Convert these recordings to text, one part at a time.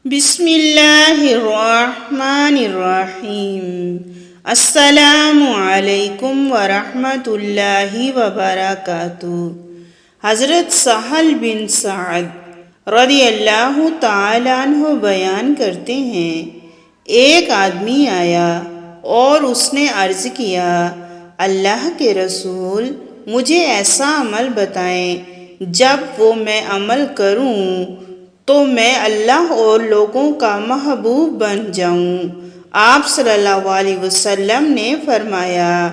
بسم اللہ الرحمن الرحیم۔ السلام علیکم ورحمۃ اللہ وبرکاتہ۔ حضرت سہل بن سعد رضی اللہ تعالیٰ عنہ بیان کرتے ہیں، ایک آدمی آیا اور اس نے عرض کیا، اللہ کے رسول، مجھے ایسا عمل بتائیں جب وہ میں عمل کروں تو میں اللہ اور لوگوں کا محبوب بن جاؤں۔ آپ صلی اللہ علیہ وسلم نے فرمایا،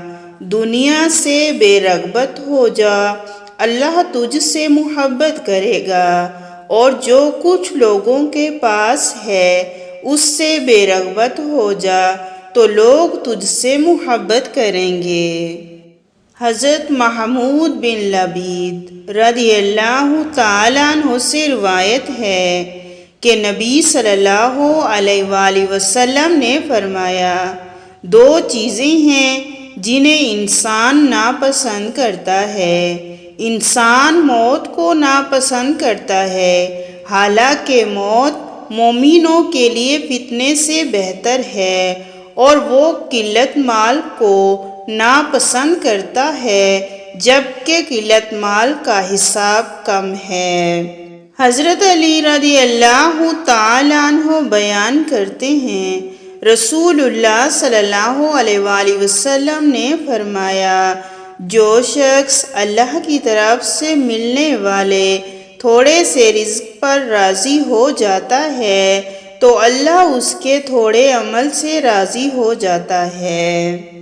دنیا سے بے رغبت ہو جا، اللہ تجھ سے محبت کرے گا، اور جو کچھ لوگوں کے پاس ہے اس سے بے رغبت ہو جا تو لوگ تجھ سے محبت کریں گے۔ حضرت محمود بن لبید رضی اللہ تعالیٰ عنہ سے روایت ہے کہ نبی صلی اللہ علیہ وآلہ وسلم نے فرمایا، دو چیزیں ہیں جنہیں انسان ناپسند کرتا ہے۔ انسان موت کو ناپسند کرتا ہے، حالانکہ موت مومنوں کے لیے فتنے سے بہتر ہے، اور وہ قلت مال کو ناپسند کرتا ہے جبکہ قلت مال کا حساب کم ہے۔ حضرت علی رضی اللہ تعالیٰ عنہ بیان کرتے ہیں، رسول اللہ صلی اللہ علیہ وآلہ وسلم نے فرمایا، جو شخص اللہ کی طرف سے ملنے والے تھوڑے سے رزق پر راضی ہو جاتا ہے تو اللہ اس کے تھوڑے عمل سے راضی ہو جاتا ہے۔